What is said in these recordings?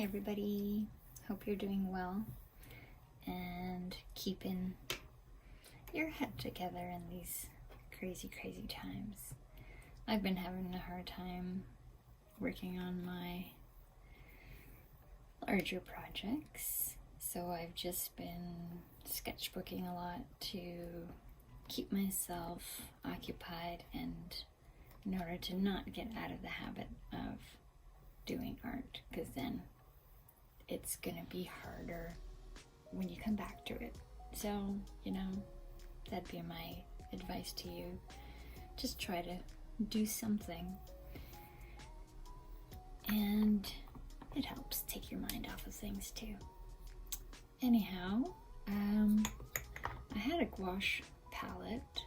Hi everybody, hope you're doing well and keeping your head together in these crazy times. I've been having a hard time working on my larger projects, so I've just been sketchbooking a lot to keep myself occupied and in order to not get out of the habit of doing art, because then it's gonna be harder when you come back to it. So, that'd be my advice to you. Just try to do something, and it helps take your mind off of things too. Anyhow, I had a gouache palette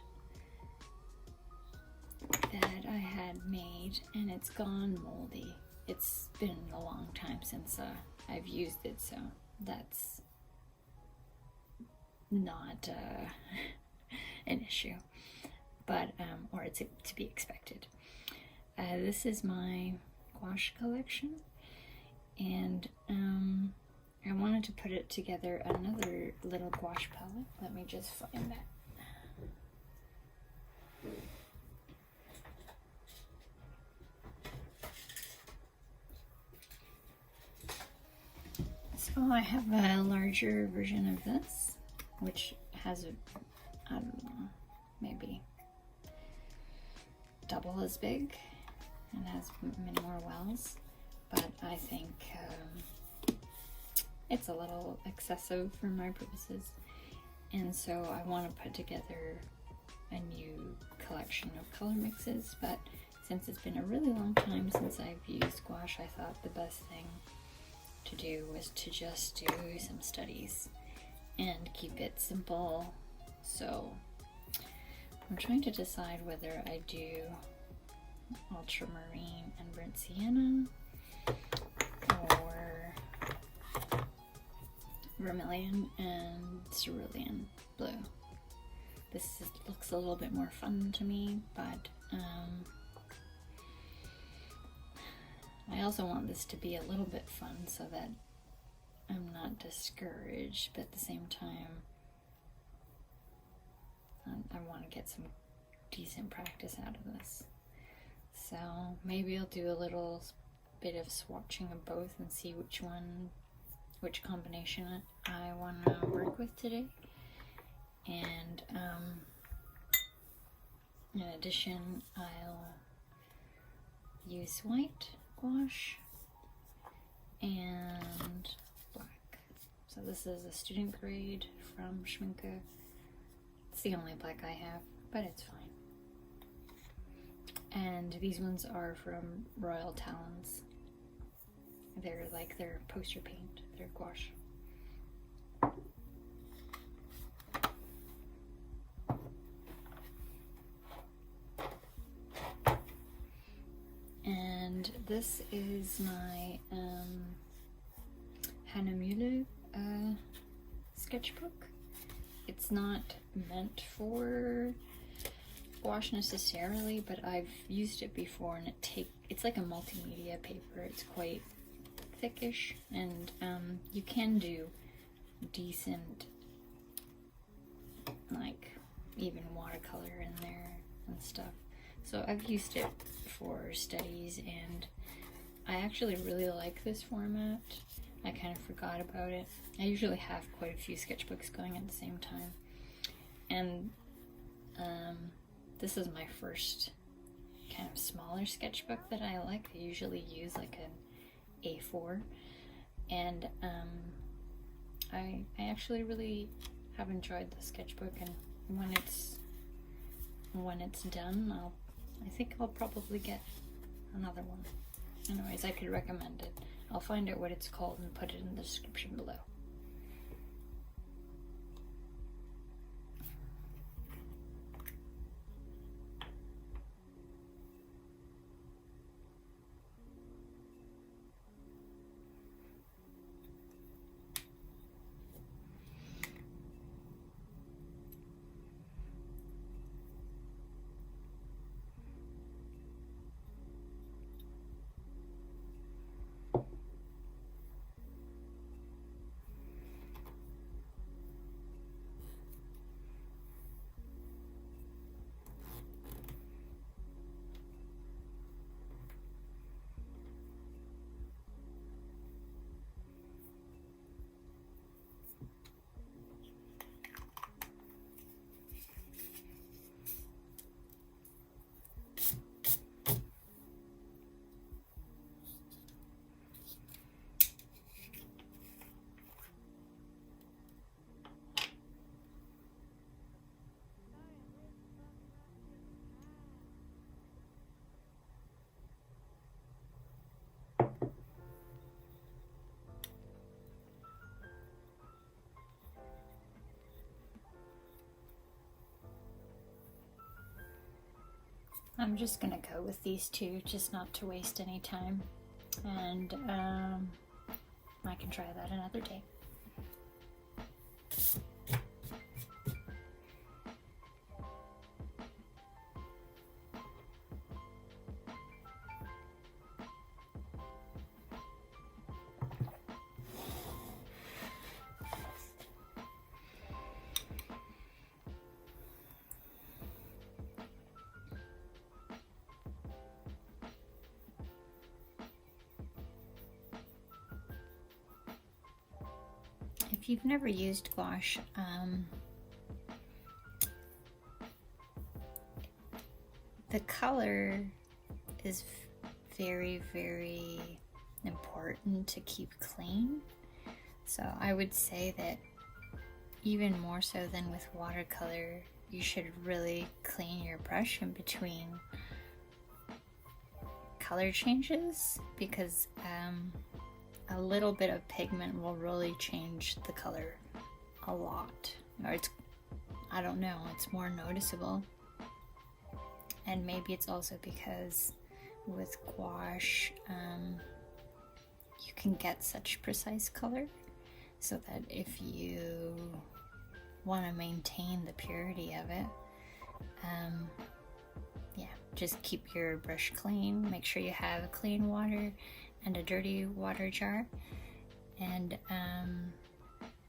that I had made and it's gone moldy. It's been a long time since I've used it, so that's not an issue, but or it's to be expected. This is my gouache collection, and I wanted to put it together another little gouache palette. Let me just find that. So I have a larger version of this, which has I don't know, maybe double as big and has many more wells, but I think it's a little excessive for my purposes, and so I want to put together a new collection of color mixes. But since it's been a really long time since I've used gouache, I thought the best thing to do was to just do some studies and keep it simple. So I'm trying to decide whether I do ultramarine and burnt sienna or vermilion and cerulean blue. This looks a little bit more fun to me, but I also want this to be a little bit fun so that I'm not discouraged, but at the same time, I want to get some decent practice out of this. So maybe I'll do a little bit of swatching of both and see which combination I want to work with today. And in addition, I'll use white gouache and black. So this is a student grade from Schmincke. It's the only black I have, but it's fine. And these ones are from Royal Talens. They're like their poster paint, they're gouache. And this is my Hahnemühle sketchbook. It's not meant for gouache necessarily, but I've used it before, and it's like a multimedia paper. It's quite thickish, and you can do decent, like even watercolor in there and stuff. So I've used it for studies, and I actually really like this format. I kind of forgot about it. I usually have quite a few sketchbooks going at the same time, and this is my first kind of smaller sketchbook that I like. I usually use like an A4, and I actually really have enjoyed the sketchbook, and when it's done, I think I'll probably get another one. Anyways, I could recommend it. I'll find out what it's called and put it in the description below. I'm just gonna go with these two, just not to waste any time, and I can try that another day. If you've never used gouache, the color is very, very important to keep clean. So I would say that even more so than with watercolor, you should really clean your brush in between color changes, because a little bit of pigment will really change the color a lot. Or it's, I don't know, it's more noticeable. And maybe it's also because with gouache, you can get such precise color, so that if you want to maintain the purity of it, yeah, just keep your brush clean. Make sure you have clean water and a dirty water jar, and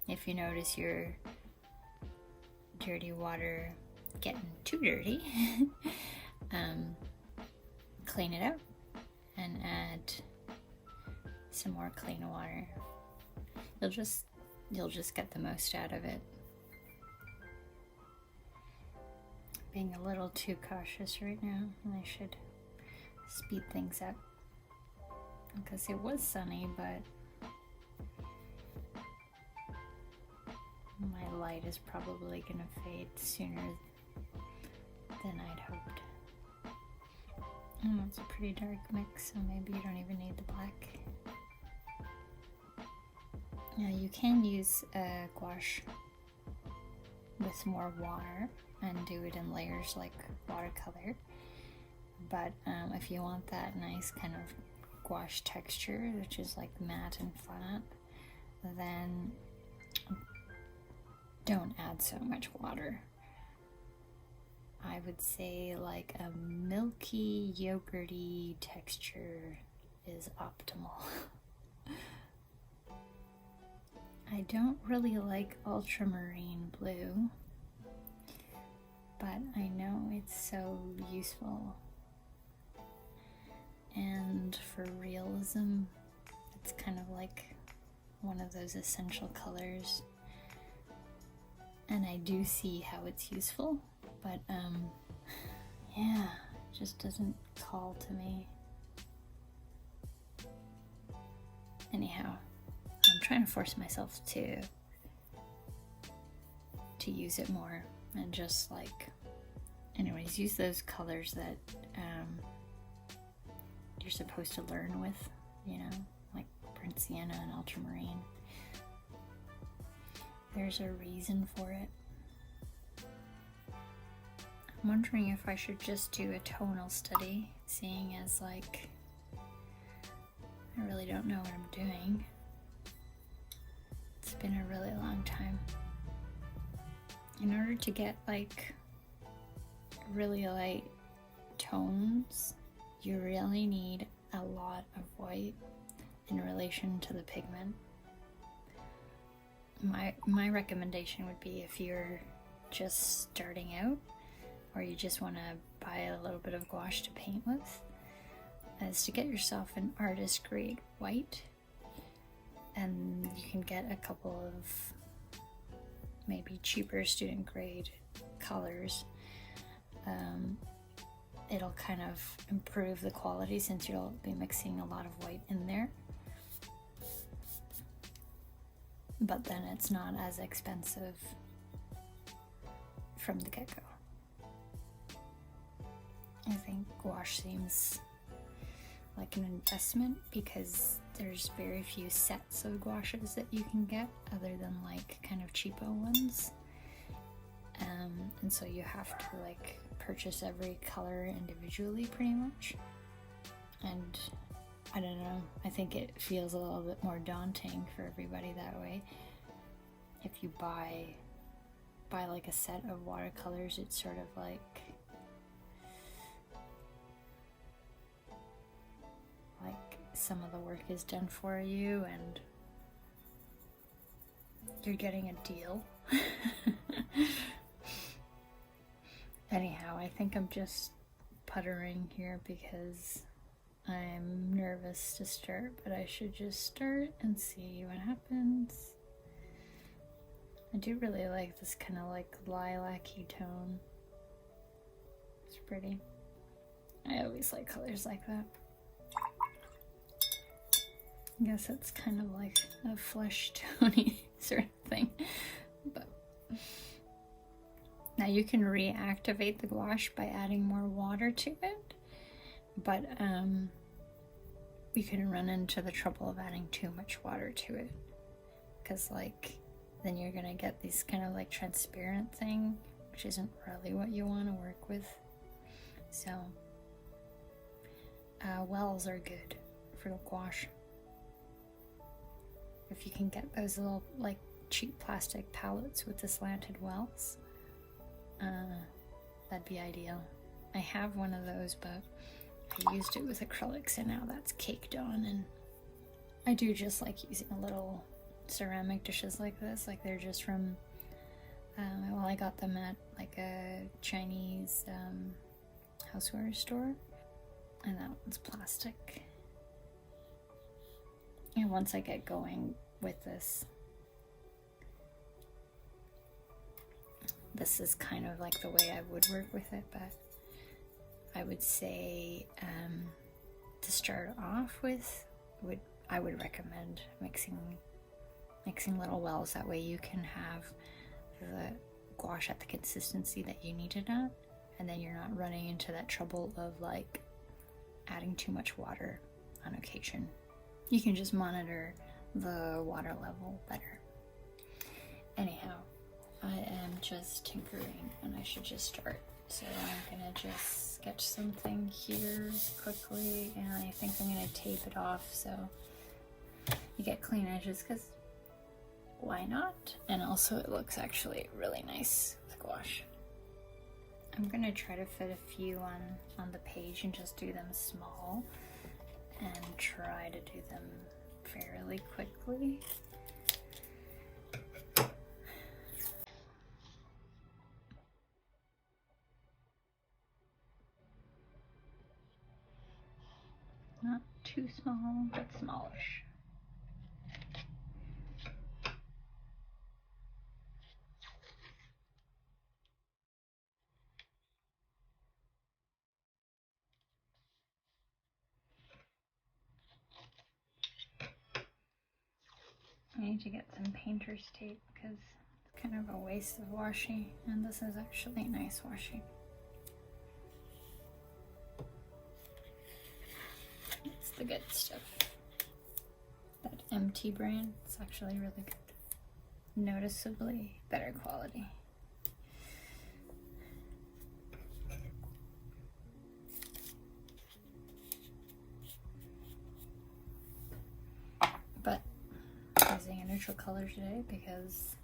if you notice your dirty water getting too dirty, clean it out and add some more clean water. You'll just get the most out of it. Being a little too cautious right now, I should speed things up, because it was sunny, but my light is probably gonna fade sooner than I'd hoped. It's a pretty dark mix, so maybe you don't even need the black. Now you can use gouache with more water and do it in layers like watercolor, but if you want that nice kind of gouache texture, which is like matte and flat, then don't add so much water. I would say like a milky, yogurty texture is optimal. I don't really like ultramarine blue, but I know it's so useful. And for realism, it's kind of like one of those essential colors. And I do see how it's useful, but yeah, it just doesn't call to me. Anyhow, I'm trying to force myself to use it more, and just like, anyways, use those colors that you're supposed to learn with, you know, like burnt sienna and ultramarine. There's a reason for it. I'm wondering if I should just do a tonal study, seeing as like I really don't know what I'm doing. It's been a really long time. In order to get like really light tones, you really need a lot of white in relation to the pigment. My recommendation would be, if you're just starting out, or you just want to buy a little bit of gouache to paint with, is to get yourself an artist grade white, and you can get a couple of maybe cheaper student grade colors. It'll kind of improve the quality, since you'll be mixing a lot of white in there. But then it's not as expensive from the get-go. I think gouache seems like an investment, because there's very few sets of gouaches that you can get, other than like kind of cheapo ones. And so you have to like purchase every color individually pretty much. And I don't know, I think it feels a little bit more daunting for everybody that way. If you buy like a set of watercolors, it's sort of like some of the work is done for you and you're getting a deal. Anyhow, I think I'm just puttering here because I'm nervous to start, but I should just start and see what happens. I do really like this kind of like lilac-y tone. It's pretty. I always like colors like that. I guess it's kind of like a flesh tone-y sort of thing. But now you can reactivate the gouache by adding more water to it, but you can run into the trouble of adding too much water to it, because like then you're gonna get these kind of like transparent thing, which isn't really what you want to work with. So wells are good for the gouache. If you can get those little like cheap plastic palettes with the slanted wells, that'd be ideal. I have one of those, but I used it with acrylics and now that's caked on, and I do just like using a little ceramic dishes like this, like they're just from well, I got them at like a Chinese houseware store, and that one's plastic. And once I get going with this is kind of like the way I would work with it, but I would say to start off with, I would recommend mixing little wells. That way you can have the gouache at the consistency that you need it at, and then you're not running into that trouble of like adding too much water on occasion. You can just monitor the water level better. Anyhow, I am just tinkering and I should just start. So I'm gonna just sketch something here quickly, and I think I'm gonna tape it off so you get clean edges, because why not? And also it looks actually really nice with gouache. I'm gonna try to fit a few on the page and just do them small and try to do them fairly quickly. Not too small, but smallish. I need to get some painter's tape because it's kind of a waste of washi, and this is actually nice washi. It's the good stuff. That MT brand, it's actually really good. Noticeably better quality. But I'm using a neutral color today because,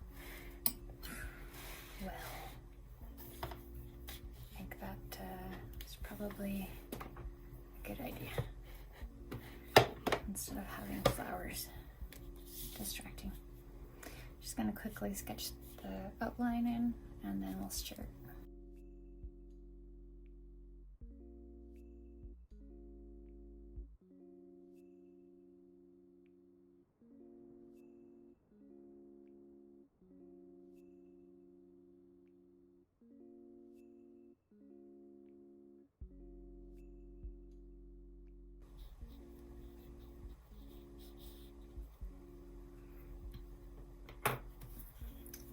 well, I think that is probably a good idea, instead of having flowers distracting. Just gonna quickly sketch the outline in, and then we'll start.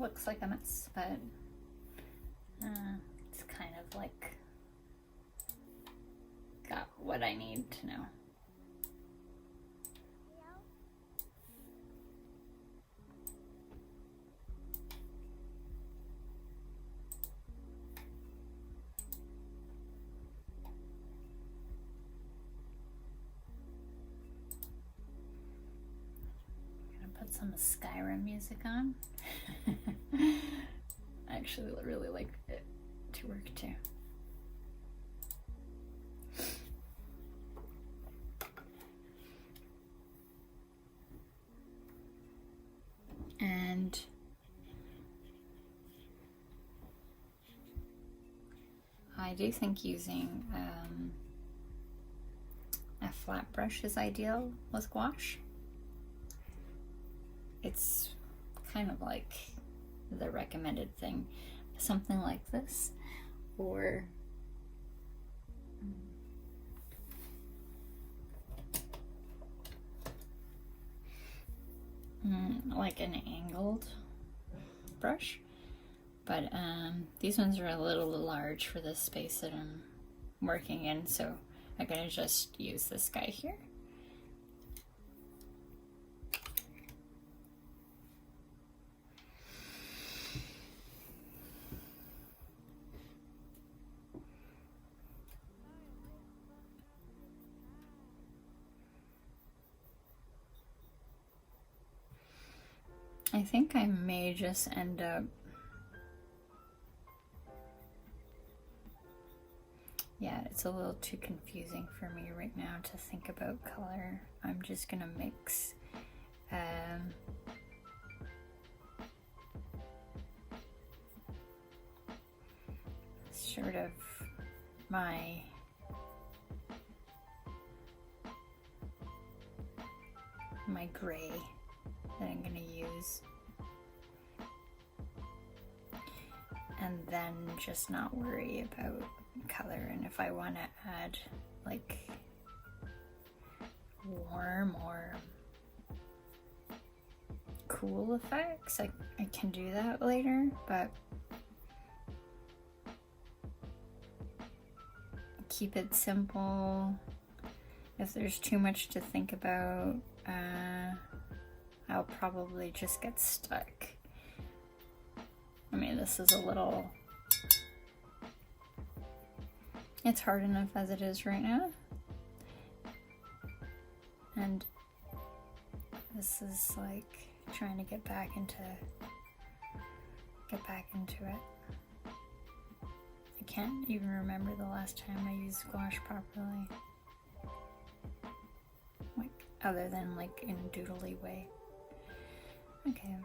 Looks like a mess, but it's kind of like got what I need to know. put some Skyrim music on. I actually really like it to work too. And I do think using a flat brush is ideal with gouache. It's kind of like the recommended thing, something like this, or like an angled brush, but these ones are a little large for the space that I'm working in, so I'm gonna just use this guy here. I think I may just end up, yeah, it's a little too confusing for me right now to think about color. I'm just gonna mix sort of my gray that I'm gonna use, and then just not worry about color. And if I want to add like warm or cool effects, I can do that later, but keep it simple. If there's too much to think about, I'll probably just get stuck. I mean, this is a little, it's hard enough as it is right now. And this is like trying to get back into it. I can't even remember the last time I used gouache properly. Like, other than like in a doodly way. Okay,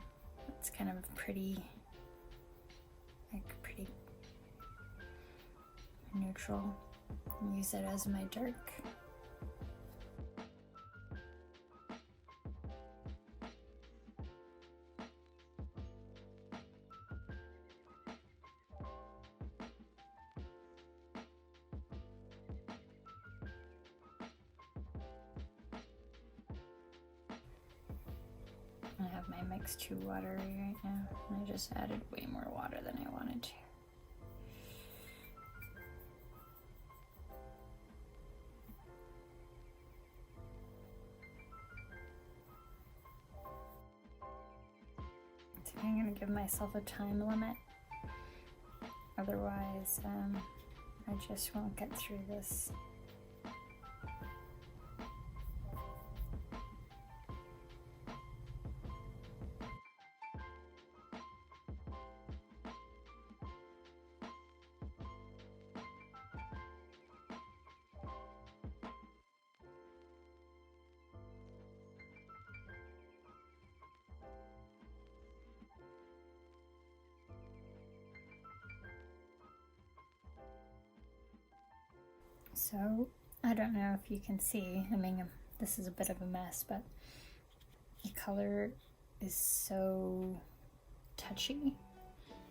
that's kind of pretty neutral. I'll use it as my dark. I have my mix too watery right now. I just added way more water than I wanted to. So I'm gonna give myself a time limit. Otherwise, I just won't get through this. So, I don't know if you can see, I mean, this is a bit of a mess, but the color is so touchy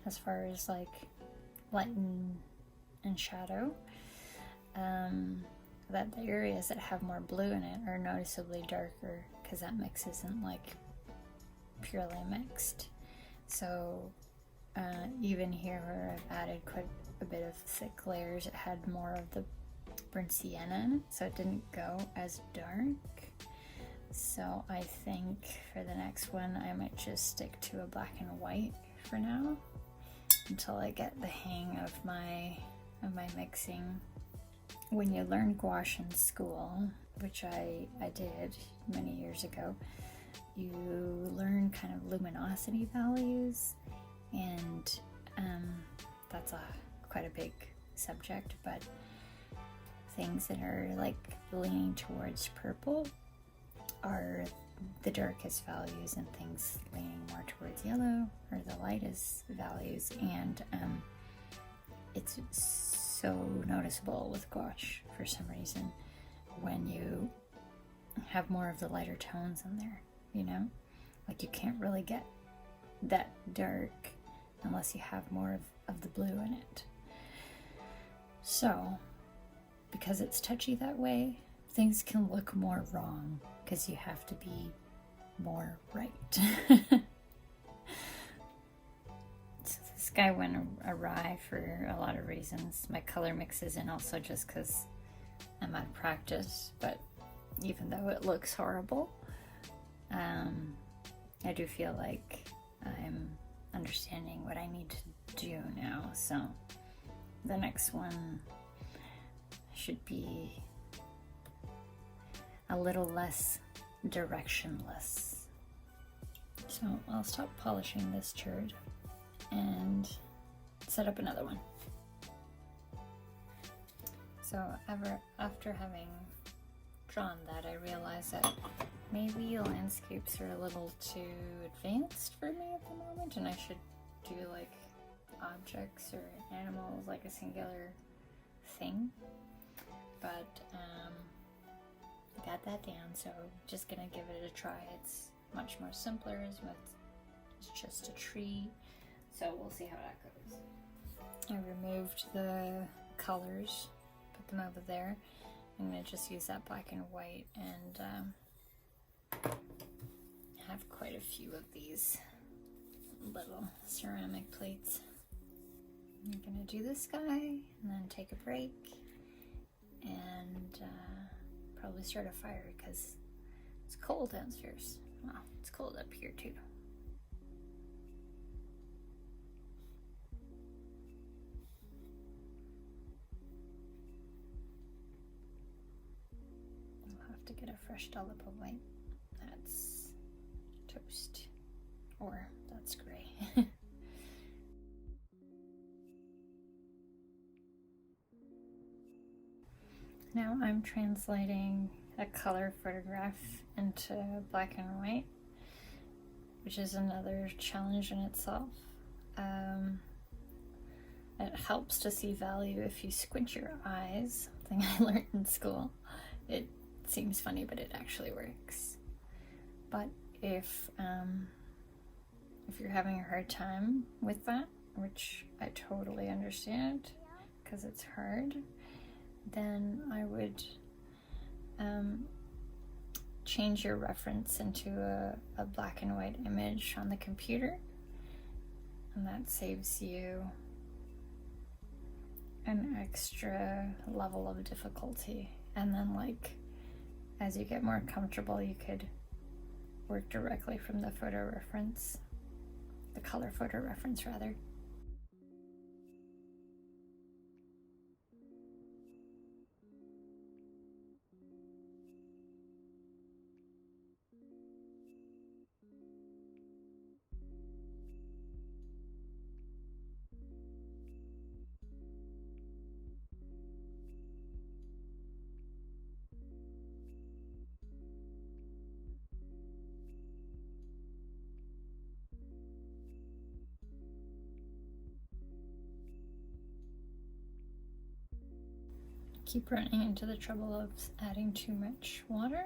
as far as like light and shadow, that the areas that have more blue in it are noticeably darker because that mix isn't like purely mixed. So even here where I've added quite a bit of thick layers, it had more of the burnt sienna in it, so it didn't go as dark. So I think for the next one I might just stick to a black and white for now until I get the hang of my mixing. When you learn gouache in school, which I did many years ago, you learn kind of luminosity values, and that's quite a big subject, but things that are like leaning towards purple are the darkest values, and things leaning more towards yellow are the lightest values. And it's so noticeable with gouache for some reason when you have more of the lighter tones in there, you know? Like you can't really get that dark unless you have more of the blue in it. So, because it's touchy that way, things can look more wrong because you have to be more right. So this guy went awry for a lot of reasons. My color mixes, and also just because I'm out of practice. But even though it looks horrible, I do feel like I'm understanding what I need to do now. So the next one should be a little less directionless. So I'll stop polishing this turd and set up another one. So after having drawn that, I realized that maybe landscapes are a little too advanced for me at the moment, and I should do like objects or animals, like a singular thing. But I got that down, so just gonna give it a try. It's much more simpler, it's just a tree, so we'll see how that goes. I removed the colors, put them over there. I'm gonna just use that black and white, and have quite a few of these little ceramic plates. I'm gonna do this guy and then take a break and probably start a fire because it's cold downstairs. Well, it's cold up here too. I'll have to get a fresh dollop of white. That's toast. Or that's gray. Now I'm translating a color photograph into black and white, which is another challenge in itself. It helps to see value if you squint your eyes, something I learned in school. It seems funny, but it actually works. But if you're having a hard time with that, which I totally understand because it's hard, then I would change your reference into a black and white image on the computer, and that saves you an extra level of difficulty. And then, like, as you get more comfortable, you could work directly from the photo reference, the color photo reference rather. Keep running into the trouble of adding too much water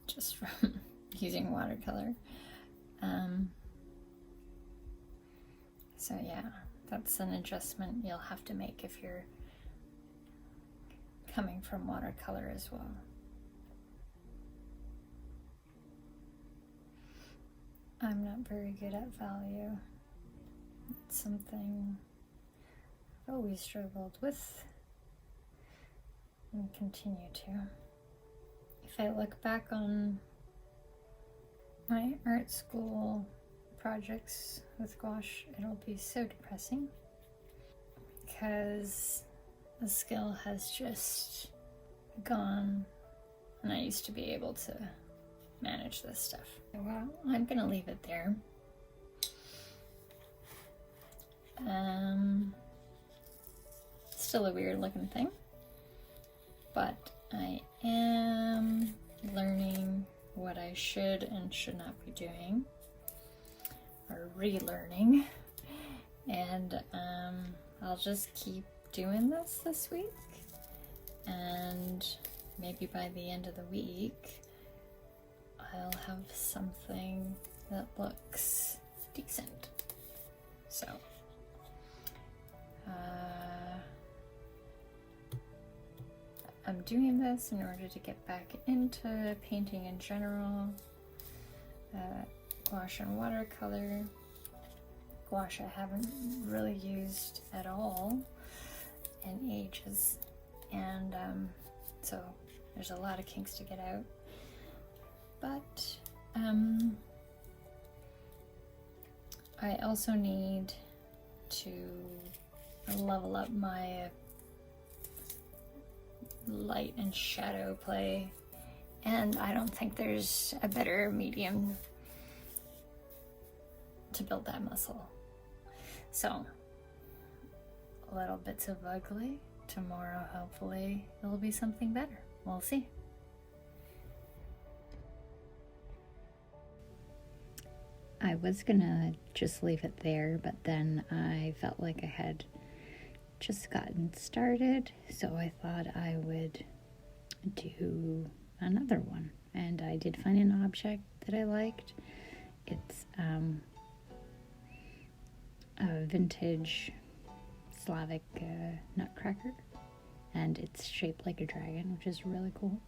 just from using watercolor. So yeah, that's an adjustment you'll have to make if you're coming from watercolor as well. I'm not very good at value. It's something I've always struggled with and continue to. If I look back on my art school projects with gouache, it'll be so depressing because the skill has just gone, and I used to be able to manage this stuff. Well, I'm gonna leave it there. Still a weird looking thing, but I am learning what I should and should not be doing, or relearning, and I'll just keep doing this week, and maybe by the end of the week I'll have something that looks decent. So I'm doing this in order to get back into painting in general. Gouache and watercolor. Gouache I haven't really used at all in ages, and so there's a lot of kinks to get out. But I also need to level up my light and shadow play, and I don't think there's a better medium to build that muscle. So, little bits of ugly. Tomorrow, hopefully, it'll be something better. We'll see. I was gonna just leave it there, but then I felt like I had just gotten started, so I thought I would do another one. And I did find an object that I liked. It's a vintage Slavic nutcracker, and it's shaped like a dragon, which is really cool.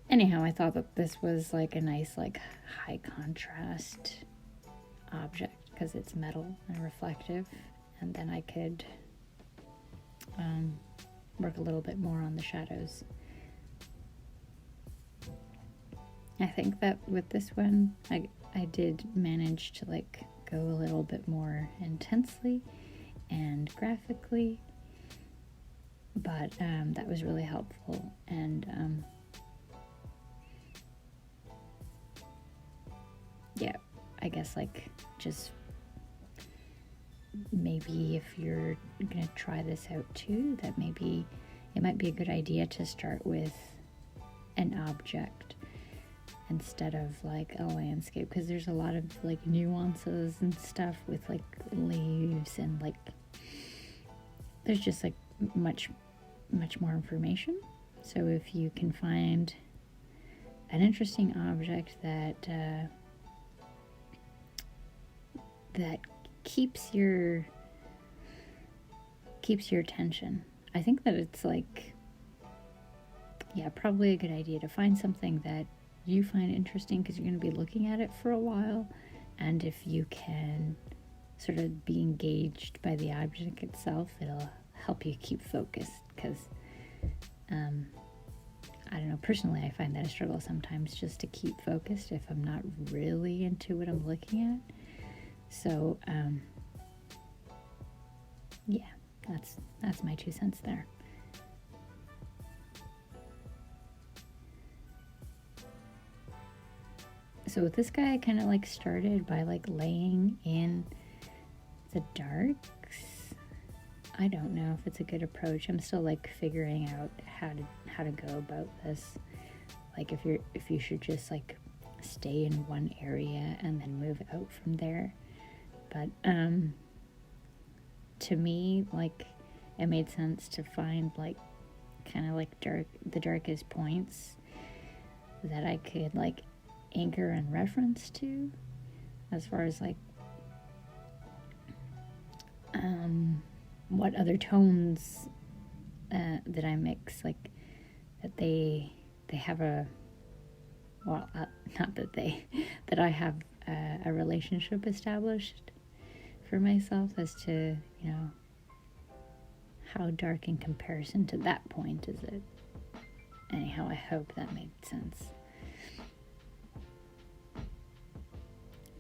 Anyhow, I thought that this was like a nice, like, high contrast object because it's metal and reflective, and then I could work a little bit more on the shadows. I think that with this one, I did manage to like go a little bit more intensely and graphically, but that was really helpful. And yeah, I guess like just maybe if you're gonna try this out too, that maybe it might be a good idea to start with an object instead of like a landscape, because there's a lot of like nuances and stuff with like leaves, and like there's just like much more information. So if you can find an interesting object that that keeps your attention, I think that it's like, yeah, probably a good idea to find something that you find interesting, because you're going to be looking at it for a while, and if you can sort of be engaged by the object itself, it'll help you keep focused. Because I don't know, personally I find that a struggle sometimes just to keep focused if I'm not really into what I'm looking at. So yeah, that's my 2 cents there. So with this guy, I kind of like started by like laying in the darks. I don't know if it's a good approach. I'm still like figuring out how to go about this. Like if you should just like stay in one area and then move out from there. But to me, like, it made sense to find like kind of like the darkest points that I could like anchor and reference to, as far as like what other tones that I mix, like that they have a, well, not that that I have a relationship established for myself as to, you know, how dark in comparison to that point is it. Anyhow, I hope that made sense.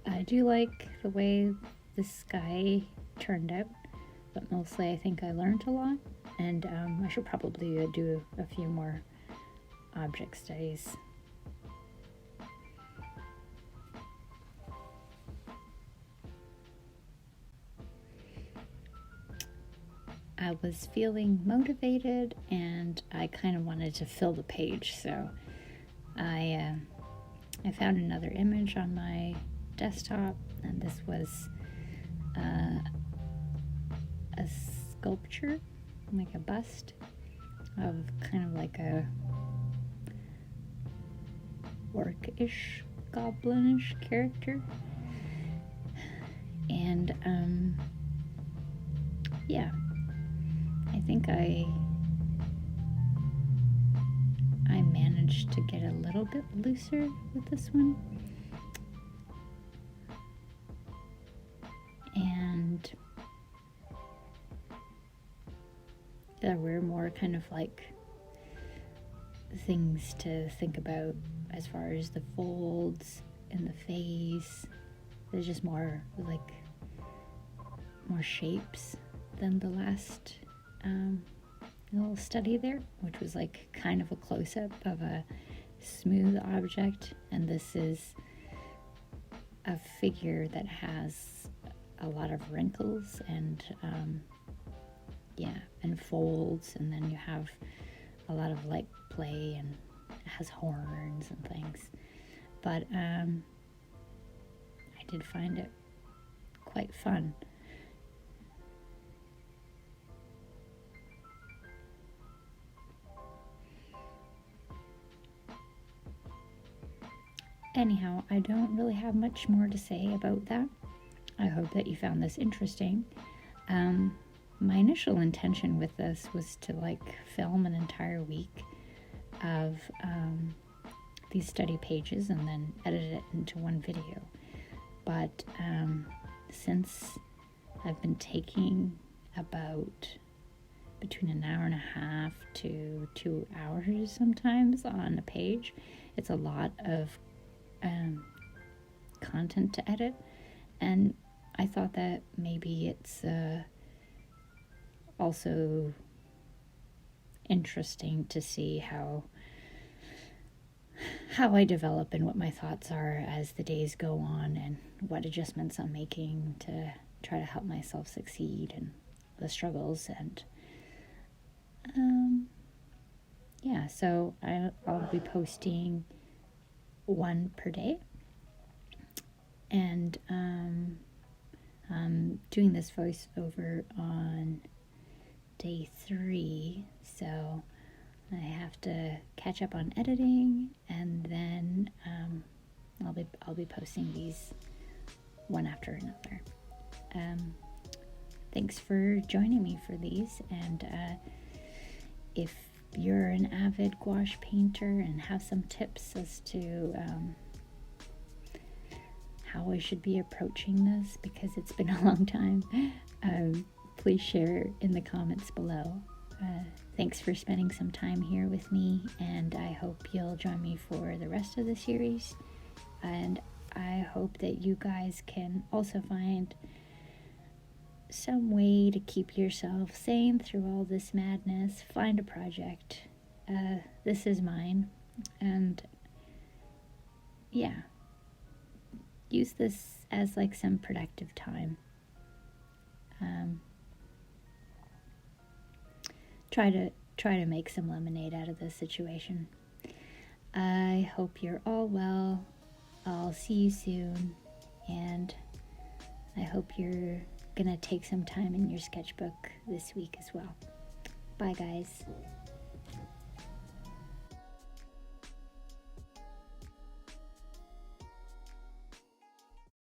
I do like the way the sky turned out, but mostly I think I learned a lot, and I should probably do a few more object studies. I was feeling motivated and I kind of wanted to fill the page, so I found another image on my desktop, and this was a sculpture, like a bust of kind of like a orcish, goblinish character. And yeah, I think I managed to get a little bit looser with this one, and there were more kind of like things to think about as far as the folds and the face. There's just more like more shapes than the last little study there, which was like kind of a close-up of a smooth object, and this is a figure that has a lot of wrinkles and and folds, and then you have a lot of light play, and it has horns and things. But I did find it quite fun. Anyhow, I don't really have much more to say about that. I hope that you found this interesting. My initial intention with this was to like film an entire week of these study pages and then edit it into one video. But since I've been taking about between an hour and a half to 2 hours sometimes on a page, it's a lot of content to edit, and I thought that maybe it's also interesting to see how I develop and what my thoughts are as the days go on, and what adjustments I'm making to try to help myself succeed and the struggles. And so I'll be posting one per day, and I'm doing this voiceover on day 3, so I have to catch up on editing, and then I'll be posting these one after another. Thanks for joining me for these, and if you're an avid gouache painter and have some tips as to how I should be approaching this, because it's been a long time, please share in the comments below. Thanks for spending some time here with me, and I hope you'll join me for the rest of the series. And I hope that you guys can also find some way to keep yourself sane through all this madness. Find a project. This is mine, and use this as like some productive time. Try to make some lemonade out of this situation. I hope you're all well. I'll see you soon, and I hope you're gonna take some time in your sketchbook this week as well. Bye, guys.